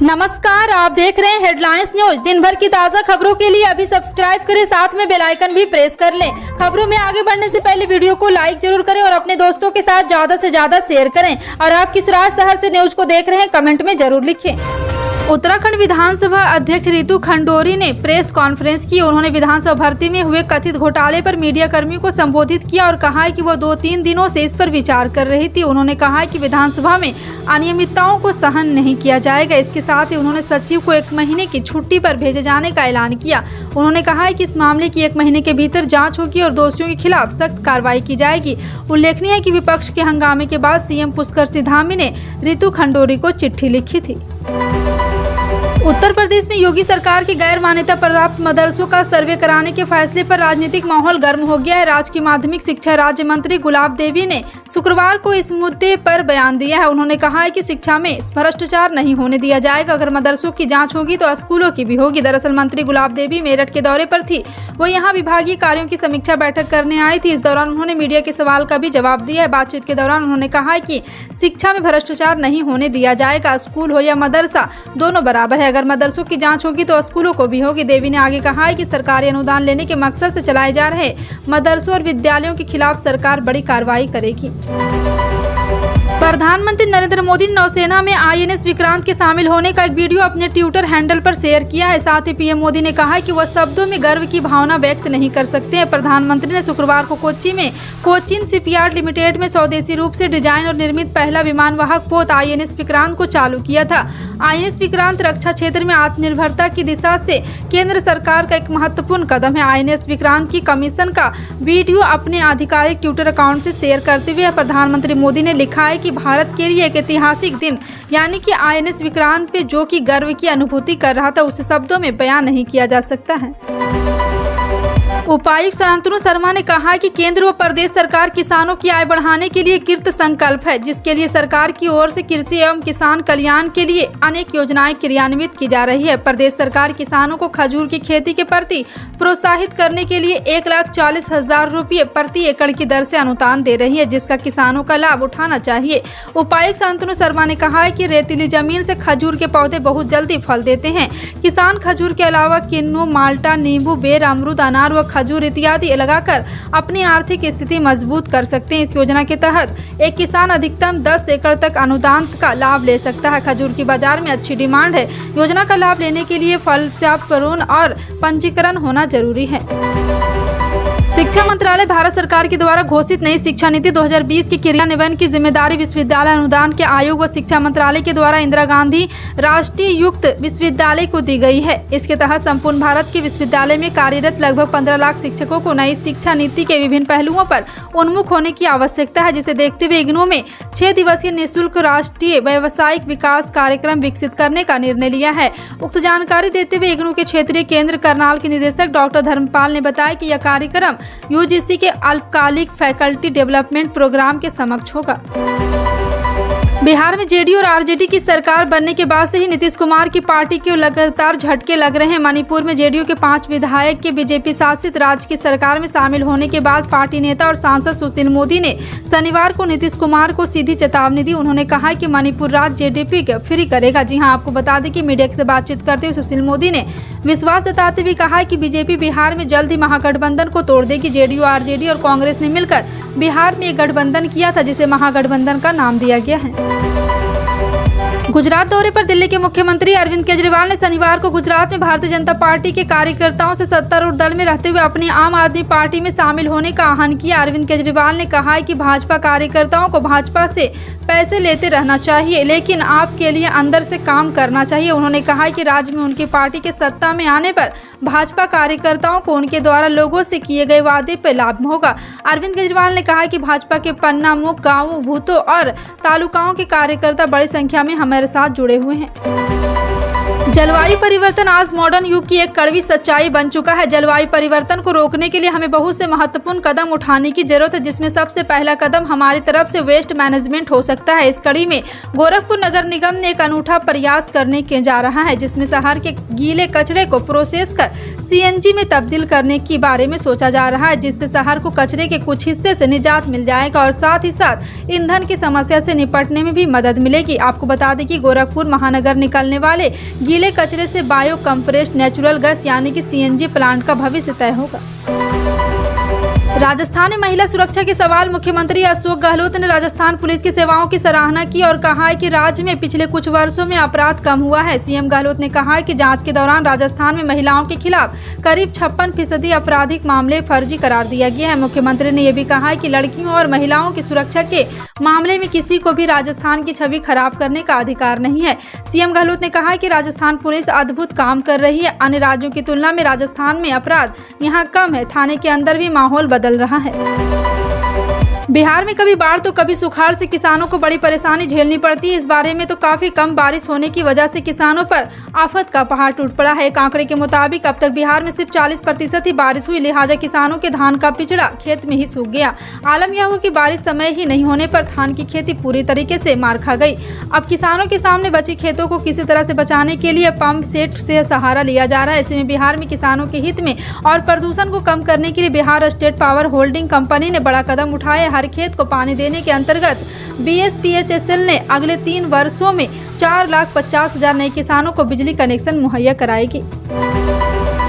नमस्कार, आप देख रहे हैं हेडलाइंस न्यूज। दिन भर की ताज़ा खबरों के लिए अभी सब्सक्राइब करें, साथ में बेल आइकन भी प्रेस कर लें। खबरों में आगे बढ़ने से पहले वीडियो को लाइक जरूर करें और अपने दोस्तों के साथ ज्यादा से ज्यादा शेयर करें। और आप किस शहर से न्यूज को देख रहे हैं, कमेंट में जरूर लिखें। उत्तराखंड विधानसभा अध्यक्ष रितु खंडोरी ने प्रेस कॉन्फ्रेंस की। उन्होंने विधानसभा भर्ती में हुए कथित घोटाले पर मीडिया कर्मियों को संबोधित किया और कहा कि वो 2-3 दिनों से इस पर विचार कर रही थी। उन्होंने कहा कि विधानसभा में अनियमितताओं को सहन नहीं किया जाएगा। इसके साथ ही उन्होंने सचिव को 1 महीने की छुट्टी पर भेजे जाने का ऐलान किया। उन्होंने कहा कि इस मामले की 1 महीने के भीतर जाँच होगी और दोषियों के खिलाफ सख्त कार्रवाई की जाएगी। उल्लेखनीय है कि विपक्ष के हंगामे के बाद सीएम पुष्कर सिंह धामी ने रितु खंडोरी को चिट्ठी लिखी थी। उत्तर प्रदेश में योगी सरकार के गैर मान्यता प्राप्त मदरसों का सर्वे कराने के फैसले पर राजनीतिक माहौल गर्म हो गया है। राज्य की माध्यमिक शिक्षा राज्य मंत्री गुलाब देवी ने शुक्रवार को इस मुद्दे पर बयान दिया है। उन्होंने कहा है कि शिक्षा में भ्रष्टाचार नहीं होने दिया जाएगा। अगर मदरसों की जांच होगी तो स्कूलों की भी होगी। दरअसल मंत्री गुलाब देवी मेरठ के दौरे पर थी। वो यहाँ विभागीय कार्यों की समीक्षा बैठक करने आई थी। इस दौरान उन्होंने मीडिया के सवाल का भी जवाब दिया है। बातचीत के दौरान उन्होंने कहा कि शिक्षा में भ्रष्टाचार नहीं होने दिया जाएगा। स्कूल हो या मदरसा, दोनों बराबर है। अगर मदरसों की जांच होगी तो स्कूलों को भी होगी। देवी ने आगे कहा है कि सरकारी अनुदान लेने के मकसद से चलाए जा रहे मदरसों और विद्यालयों के खिलाफ सरकार बड़ी कार्रवाई करेगी। प्रधानमंत्री नरेंद्र मोदी ने नौसेना में INS विक्रांत के शामिल होने का एक वीडियो अपने ट्विटर हैंडल पर शेयर किया है। साथ ही पीएम मोदी ने कहा कि वह शब्दों में गर्व की भावना व्यक्त नहीं कर सकते हैं। प्रधानमंत्री ने शुक्रवार को कोच्चि में कोचिन शिपयार्ड लिमिटेड में स्वदेशी रूप से डिजाइन और निर्मित पहला विमानवाहक पोत INS विक्रांत को चालू किया था। INS विक्रांत रक्षा क्षेत्र में आत्मनिर्भरता की दिशा से केंद्र सरकार का एक महत्वपूर्ण कदम है। INS विक्रांत की कमीशन का वीडियो अपने आधिकारिक ट्विटर अकाउंट से शेयर करते हुए प्रधानमंत्री मोदी ने लिखा है कि भारत के लिए एक ऐतिहासिक दिन, यानी कि INS विक्रांत पे जो कि गर्व की अनुभूति कर रहा था, उसे शब्दों में बयान नहीं किया जा सकता है। उपायुक्त शांतनु शर्मा ने कहा कि केंद्र व प्रदेश सरकार किसानों की आय बढ़ाने के लिए कृत संकल्प है, जिसके लिए सरकार की ओर से कृषि एवं किसान कल्याण के लिए अनेक योजनाएं क्रियान्वित की जा रही है। प्रदेश सरकार किसानों को खजूर की खेती के प्रति प्रोत्साहित करने के लिए 1,40,000 रुपये प्रति एकड़ की दर से अनुदान दे रही है, जिसका किसानों का लाभ उठाना चाहिए। उपायुक्त शांतनु शर्मा ने कहा है कि रेतीली जमीन से खजूर के पौधे बहुत जल्दी फल देते हैं। किसान खजूर के अलावा किन्नू, माल्टा, नींबू, बेर, अमरूद, अनार व खजूर इत्यादि लगाकर अपनी आर्थिक स्थिति मजबूत कर सकते हैं। इस योजना के तहत एक किसान अधिकतम 10 एकड़ तक अनुदान का लाभ ले सकता है। खजूर की बाजार में अच्छी डिमांड है। योजना का लाभ लेने के लिए फलचापरून और पंजीकरण होना जरूरी है। शिक्षा मंत्रालय भारत सरकार के द्वारा घोषित नई शिक्षा नीति 2020 के क्रियान्वयन की जिम्मेदारी विश्वविद्यालय अनुदान के आयोग व शिक्षा मंत्रालय के द्वारा इंदिरा गांधी राष्ट्रीय युक्त विश्वविद्यालय को दी गई है। इसके तहत संपूर्ण भारत के विश्वविद्यालय में कार्यरत लगभग 15 लाख शिक्षकों को नई शिक्षा नीति के विभिन्न पहलुओं पर उन्मुख होने की आवश्यकता है, जिसे देखते हुए इग्नू में 6 दिवसीय निःशुल्क राष्ट्रीय व्यावसायिक विकास कार्यक्रम विकसित करने का निर्णय लिया है। उक्त जानकारी देते हुए इग्नू के क्षेत्रीय केंद्र करनाल के निदेशक डॉक्टर धर्मपाल ने बताया कि यह कार्यक्रम UGC के अल्पकालिक फैकल्टी डेवलपमेंट प्रोग्राम के समक्ष होगा। बिहार में जेडीयू और आरजेडी की सरकार बनने के बाद से ही नीतीश कुमार की पार्टी को लगातार झटके लग रहे हैं। मणिपुर में जेडीयू के 5 विधायक के बीजेपी शासित राज्य की सरकार में शामिल होने के बाद पार्टी नेता और सांसद सुशील मोदी ने शनिवार को नीतीश कुमार को सीधी चेतावनी दी। उन्होंने कहा कि मणिपुर राज्य जेडीपी फ्री करेगा। जी हां, आपको बता दें कि मीडिया से बातचीत करते हुए सुशील मोदी ने विश्वास जताते हुए कहा कि बीजेपी बिहार में जल्द ही महागठबंधन को तोड़ देगी। जेडीयू, आरजेडी और कांग्रेस ने मिलकर बिहार में एक गठबंधन किया था, जिसे महागठबंधन का नाम दिया गया है। गुजरात दौरे पर दिल्ली के मुख्यमंत्री अरविंद केजरीवाल ने शनिवार को गुजरात में भारतीय जनता पार्टी के कार्यकर्ताओं से सत्तारूढ़ दल में रहते हुए अपनी आम आदमी पार्टी में शामिल होने का आह्वान किया। अरविंद केजरीवाल ने कहा है कि भाजपा कार्यकर्ताओं को भाजपा से पैसे लेते रहना चाहिए, लेकिन आपके लिए अंदर से काम करना चाहिए। उन्होंने कहा कि राज्य में उनकी पार्टी के सत्ता में आने पर भाजपा कार्यकर्ताओं को उनके द्वारा लोगों से किए गए वादे पर लाभ होगा। अरविंद केजरीवाल ने कहा कि भाजपा के पन्ना, मुख, गांवों, भूतों और तालुकाओं के कार्यकर्ता बड़ी संख्या में हमारे साथ जुड़े हुए हैं। जलवायु परिवर्तन आज मॉडर्न युग की एक कड़वी सच्चाई बन चुका है। जलवायु परिवर्तन को रोकने के लिए हमें बहुत से महत्वपूर्ण कदम उठाने की जरूरत है, जिसमें सबसे पहला कदम हमारी तरफ से वेस्ट मैनेजमेंट हो सकता है। इस कड़ी में गोरखपुर नगर निगम ने एक अनूठा प्रयास करने के जा रहा है, जिसमें शहर के गीले कचरे को प्रोसेस कर सीएनजी में तब्दील करने के बारे में सोचा जा रहा है, जिससे शहर को कचरे के कुछ हिस्से से निजात मिल जाएगा और साथ ही साथ ईंधन की समस्या से निपटने में भी मदद मिलेगी। आपको बता दें कि गोरखपुर महानगर निकलने वाले गीले कचरे से बायो कंप्रेस्ड नेचुरल गैस यानी कि सीएनजी प्लांट का भविष्य तय होगा। राजस्थान में महिला सुरक्षा के सवाल। मुख्यमंत्री अशोक गहलोत ने राजस्थान पुलिस की सेवाओं की सराहना की और कहा है कि राज्य में पिछले कुछ वर्षों में अपराध कम हुआ है। सीएम गहलोत ने कहा है कि जांच के दौरान राजस्थान में महिलाओं के खिलाफ करीब 56% आपराधिक मामले फर्जी करार दिया गया है। मुख्यमंत्री ने यह भी कहा है कि लड़कियों और महिलाओं की सुरक्षा के मामले में किसी को भी राजस्थान की छवि खराब करने का अधिकार नहीं है। सीएम गहलोत ने कहा है कि राजस्थान पुलिस अद्भुत काम कर रही है। अन्य राज्यों की तुलना में राजस्थान में अपराध यहाँ कम है। थाने के अंदर भी माहौल बदल रहा है। बिहार में कभी बाढ़ तो कभी सुखाड़ से किसानों को बड़ी परेशानी झेलनी पड़ती है। इस बारे में तो काफी कम बारिश होने की वजह से किसानों पर आफत का पहाड़ टूट पड़ा है। एक आंकड़े के मुताबिक अब तक बिहार में सिर्फ 40% ही बारिश हुई, लिहाजा किसानों के धान का पिछड़ा खेत में ही सूख गया। आलम यह हुआ कि बारिश समय ही नहीं होने पर धान की खेती पूरी तरीके से मार खा गई। अब किसानों के सामने बचे खेतों को किसी तरह से बचाने के लिए पंप सेट से सहारा लिया जा रहा है। ऐसे में बिहार में किसानों के हित में और प्रदूषण को कम करने के लिए Bihar state power holding company ने बड़ा कदम उठाया। हर खेत को पानी देने के अंतर्गत BSPHSL ने अगले 3 वर्षों में 4,50,000 नए किसानों को बिजली कनेक्शन मुहैया कराएगी।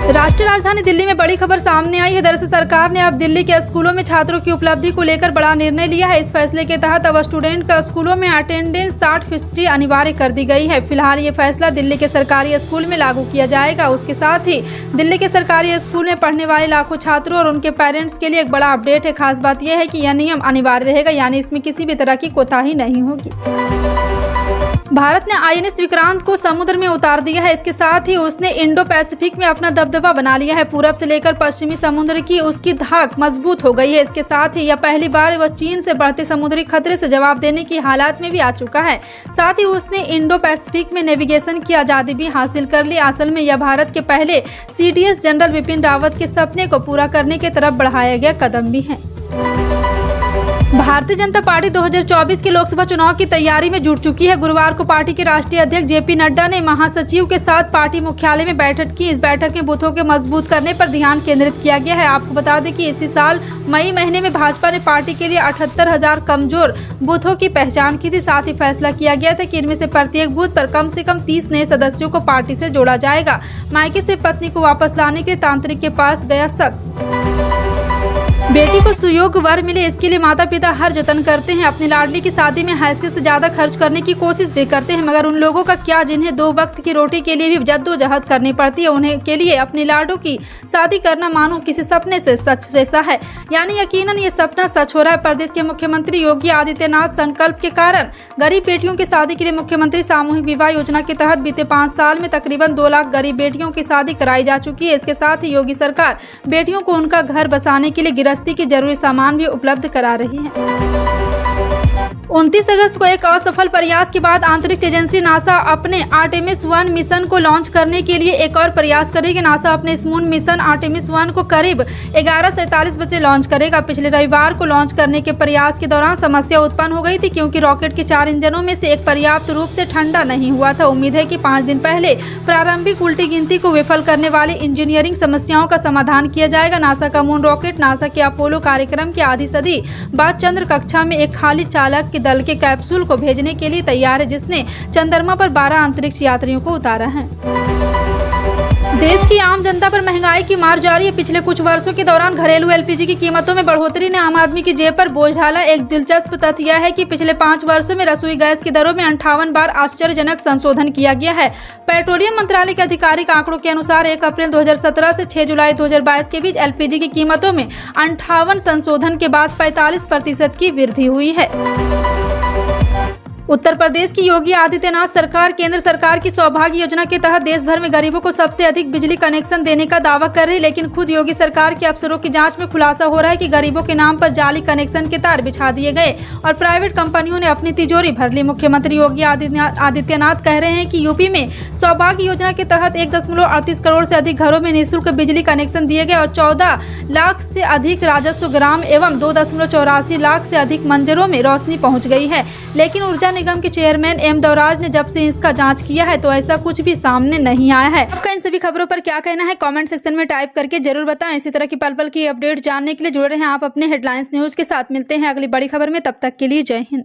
राष्ट्रीय राजधानी दिल्ली में बड़ी खबर सामने आई है। दरअसल सरकार ने अब दिल्ली के स्कूलों में छात्रों की उपलब्धि को लेकर बड़ा निर्णय लिया है। इस फैसले के तहत अब स्टूडेंट का स्कूलों में अटेंडेंस 60% अनिवार्य कर दी गई है। फिलहाल ये फैसला दिल्ली के सरकारी स्कूल में लागू किया जाएगा। उसके साथ ही दिल्ली के सरकारी स्कूल में पढ़ने वाले लाखों छात्रों और उनके पेरेंट्स के लिए एक बड़ा अपडेट है। खास बात यह है कि यह नियम अनिवार्य रहेगा, यानी इसमें किसी भी तरह की कोताही नहीं होगी। भारत ने INS विक्रांत को समुद्र में उतार दिया है। इसके साथ ही उसने इंडो पैसिफिक में अपना दबदबा बना लिया है। पूरब से लेकर पश्चिमी समुद्र की उसकी धाक मजबूत हो गई है। इसके साथ ही यह पहली बार वह चीन से बढ़ते समुद्री खतरे से जवाब देने की हालात में भी आ चुका है। साथ ही उसने इंडो पैसिफिक में नेविगेशन की आज़ादी भी हासिल कर ली। असल में यह भारत के पहले CDS जनरल विपिन रावत के सपने को पूरा करने की तरफ बढ़ाया गया कदम भी है। भारतीय जनता पार्टी 2024 के लोकसभा चुनाव की तैयारी में जुट चुकी है। गुरुवार को पार्टी के राष्ट्रीय अध्यक्ष JP नड्डा ने महासचिव के साथ पार्टी मुख्यालय में बैठक की। इस बैठक में बूथों के मजबूत करने पर ध्यान केंद्रित किया गया है। आपको बता दें कि इसी साल मई महीने में भाजपा ने पार्टी के लिए 78,000 कमजोर बूथों की पहचान की थी। साथ ही फैसला किया गया था कि इनमें से प्रत्येक बूथ पर कम से कम 30 नए सदस्यों को पार्टी से जोड़ा जाएगा। मायके से पत्नी को वापस लाने के लिए तांत्रिक के पास गया शख्स। बेटी को सुयोग्य वर मिले, इसके लिए माता पिता हर जतन करते हैं। अपनी लाडली की शादी में हैसियत से ज्यादा खर्च करने की कोशिश भी करते हैं, मगर उन लोगों का क्या जिन्हें 2 वक्त की रोटी के लिए भी जद्दोजहद करनी पड़ती है। उन्हें के लिए अपनी लाडो की शादी करना मानो किसी सपने से सच जैसा है। यानी यकीनन ये सपना सच हो रहा है। प्रदेश के मुख्यमंत्री योगी आदित्यनाथ संकल्प के कारण गरीब बेटियों की शादी के लिए मुख्यमंत्री सामूहिक विवाह योजना के तहत बीते 5 साल में तकरीबन 2 लाख गरीब बेटियों की शादी कराई जा चुकी है। इसके साथ ही योगी सरकार बेटियों को उनका घर बसाने के लिए गृहस्थी की जरूरी सामान भी उपलब्ध करा रही है। 29 अगस्त को एक असफल प्रयास के बाद अंतरिक्ष एजेंसी नासा अपने आर्टेमिस 1 मिशन को लॉन्च करने के लिए एक और प्रयास करेगी। नासा अपने इस मून मिशन आर्टेमिस 1 को करीब 11:47 बजे लॉन्च करेगा। पिछले रविवार को लॉन्च करने के प्रयास के दौरान समस्या उत्पन्न हो गई थी, क्योंकि रॉकेट के 4 इंजनों में से एक पर्याप्त रूप से ठंडा नहीं हुआ था। उम्मीद है कि 5 दिन पहले प्रारंभिक उल्टी गिनती को विफल करने वाले इंजीनियरिंग समस्याओं का समाधान किया जाएगा। नासा का मून रॉकेट नासा के अपोलो कार्यक्रम के आधी सदी बाद चंद्र कक्षा में एक खाली चालक के दल के कैप्सूल को भेजने के लिए तैयार है, जिसने चंद्रमा पर 12 अंतरिक्ष यात्रियों को उतारा है। देश की आम जनता पर महंगाई की मार जारी है। पिछले कुछ वर्षों के दौरान घरेलू LPG की कीमतों में बढ़ोतरी ने आम आदमी की जेब पर बोझ डाला। एक दिलचस्प तथ्य यह है कि पिछले 5 वर्षों में रसोई गैस की दरों में 58 बार आश्चर्यजनक संशोधन किया गया है। पेट्रोलियम मंत्रालय के आधिकारिक आंकड़ों के अनुसार 1 अप्रैल 2017 से 6 जुलाई 2022 के बीच LPG की कीमतों में 58 संशोधन के बाद 45% की वृद्धि हुई है। उत्तर प्रदेश की योगी आदित्यनाथ सरकार केंद्र सरकार की सौभाग्य योजना के तहत देश भर में गरीबों को सबसे अधिक बिजली कनेक्शन देने का दावा कर रही है, लेकिन खुद योगी सरकार के अफसरों की जांच में खुलासा हो रहा है कि गरीबों के नाम पर जाली कनेक्शन के तार बिछा दिए गए और प्राइवेट कंपनियों ने अपनी तिजोरी भर ली। मुख्यमंत्री योगी आदित्यनाथ कह रहे हैं कि यूपी में सौभाग्य योजना के तहत 1.38 करोड़ से अधिक घरों में निःशुल्क बिजली कनेक्शन दिए गए और 14 लाख से अधिक राजस्व ग्राम एवं 2.84 लाख से अधिक मंजरों में रोशनी पहुंच गई है। लेकिन ऊर्जा निगम के चेयरमैन एम देवराज ने जब से इसका जांच किया है तो ऐसा कुछ भी सामने नहीं आया है। आपका इन सभी खबरों पर क्या कहना है कमेंट सेक्शन में टाइप करके जरूर बताएं। इसी तरह की पल पल की अपडेट जानने के लिए जुड़े रहें आप अपने हेडलाइंस न्यूज के साथ। मिलते हैं अगली बड़ी खबर में, तब तक के लिए जय हिंद।